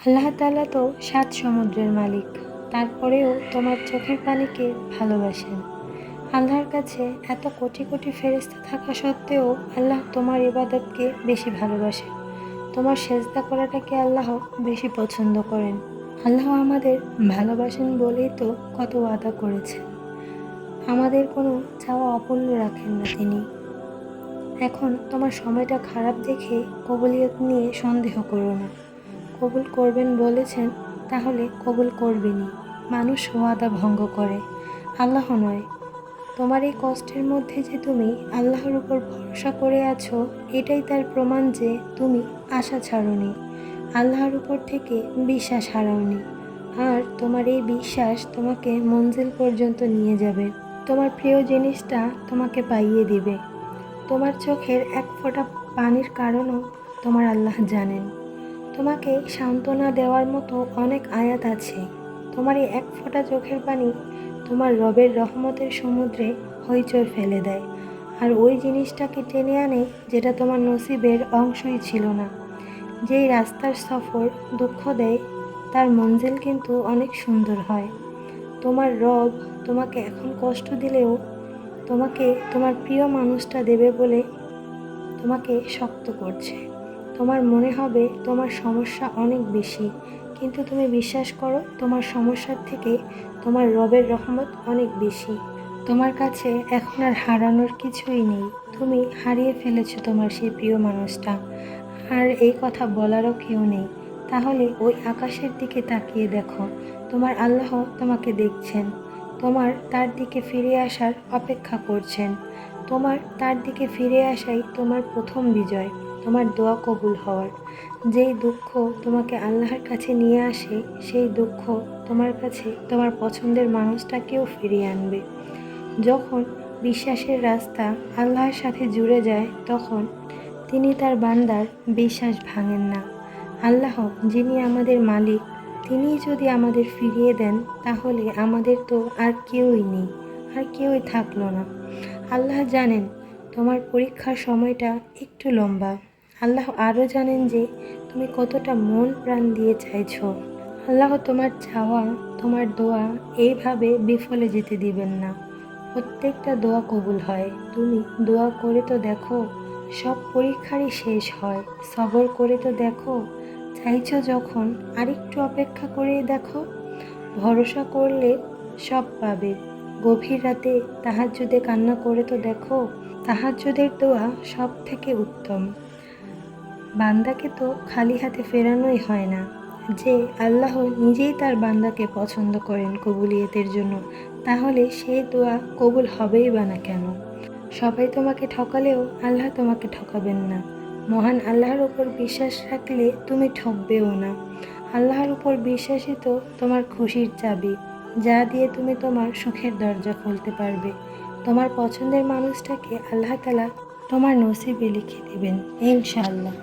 আল্লাহ তাআলা তো ৭ সমুদ্রের মালিক, তারপরেও তোমার চোখের পানিকে ভালোবাসেন। আল্লাহর কাছে এত কোটি কোটি ফেরেশতা থাকা সত্ত্বেও আল্লাহ তোমার ইবাদতকে বেশি ভালোবাসেন। তোমার সেজদা করাটাকে আল্লাহ বেশি পছন্দ করেন। আল্লাহ আমাদের ভালোবাসেন বলেই তো কত ওয়াদা করেছেন। আমাদের কোনো চাওয়া অপূর্ণ রাখেন না তিনি। এখন তোমার সময়টা খারাপ দেখে কবুলিয়ত নিয়ে সন্দেহ করো না। কবুল করবেন বলেছেন, তাহলে কবুল করবেনই। মানুষ ওয়াদা ভঙ্গ করে, আল্লাহ নয়। তোমার এই কষ্টের মধ্যে যে তুমি আল্লাহর উপর ভরসা করে আছো, এটাই তার প্রমাণ যে তুমি আশা ছাড়োনি, আল্লাহর উপর থেকে বিশ্বাস হারাওনি। আর তোমার এই বিশ্বাস তোমাকে মঞ্জিল পর্যন্ত নিয়ে যাবে। তোমার প্রিয় জিনিসটা তোমাকে পাইয়ে দিবে। তোমার চোখের এক ফোঁটা পানির কারণও তোমার আল্লাহ জানেন। তোমাকে সান্ত্বনা দেওয়ার মতো অনেক আয়াত আছে। তোমার এই এক ফোঁটা চোখের পানি তোমার রবের রহমতের সমুদ্রে হইচই ফেলে দেয়, আর ওই জিনিসটাকে টেনে আনে যেটা তোমার নসিবের অংশই ছিল না। যেই রাস্তার সফর দুঃখ দেয়, তার মঞ্জিল কিন্তু অনেক সুন্দর হয়। তোমার রব তোমাকে এখন কষ্ট দিলেও তোমাকে তোমার প্রিয় মানুষটা দেবে বলে তোমাকে শক্ত করছে। তোমার মনে হবে তোমার সমস্যা অনেক বেশি, কিন্তু তুমি বিশ্বাস করো, তোমার সমস্যার থেকে তোমার রবের রহমত অনেক বেশি। তোমার কাছে এখন আর হারানোর কিছুই নেই। তুমি হারিয়ে ফেলেছো তোমার সেই প্রিয় মানুষটা, আর এই কথা বলারও কেউ নেই। তাহলে ওই আকাশের দিকে তাকিয়ে দেখো, তোমার আল্লাহ তোমাকে দেখছেন। তোমার তার দিকে ফিরে আসার অপেক্ষা করছেন। তোমার তার দিকে ফিরে আসাই তোমার প্রথম বিজয়, তোমার দোয়া কবুল হওয়ার। যেই দুঃখ তোমাকে আল্লাহর কাছে নিয়ে আসে, সেই দুঃখ তোমার কাছে তোমার পছন্দের মানুষটাকেও ফিরিয়ে আনবে। যখন বিশ্বাসের রাস্তা আল্লাহর সাথে জুড়ে যায়, তখন তিনি তার বান্দার বিশ্বাস ভাঙেন না। আল্লাহ যিনি আমাদের মালিক, তিনিই যদি আমাদের ফিরিয়ে দেন, তাহলে আমাদের তো আর কেউই নেই, আর কেউই থাকলো না। আল্লাহ জানেন তোমার পরীক্ষার সময়টা একটু লম্বা। আল্লাহ আরও জানেন যে তুমি কতটা মন প্রাণ দিয়ে চাইছো। আল্লাহ তোমার চাওয়া, তোমার দোয়া এইভাবে বিফলে যেতে দিবেন না। প্রত্যেকটা দোয়া কবুল হয়। তুমি দোয়া করে তো দেখো, সব পরীক্ষারই শেষ হয়। সবর করে তো দেখো, চাইছো যখন আরেকটু অপেক্ষা করে দেখো। ভরসা করলে সব পাবে। গভীর রাতে তাহাজ্জুদে কান্না করে তো দেখো, তাহাজ্জুদের দোয়া সব থেকে উত্তম। বান্দাকে তো খালি হাতে ফেরানোই হয় না। যে আল্লাহ নিজেই তার বান্দাকে পছন্দ করেন কবুলিয়তের জন্য, তাহলে সেই দোয়া কবুল হবেই বা না কেন? সবাই তোমাকে ঠকালেও আল্লাহ তোমাকে ঠকাবেন না। মহান আল্লাহর উপর বিশ্বাস রাখলে তুমি ঠকবেও না। আল্লাহর উপর বিশ্বাসই তো তোমার খুশির চাবি, যা দিয়ে তুমি তোমার সুখের দরজা খুলতে পারবে। তোমার পছন্দের মানুষটাকে আল্লাহ তাআলা তোমার নসিবে লিখে দেবেন ইনশাআল্লাহ।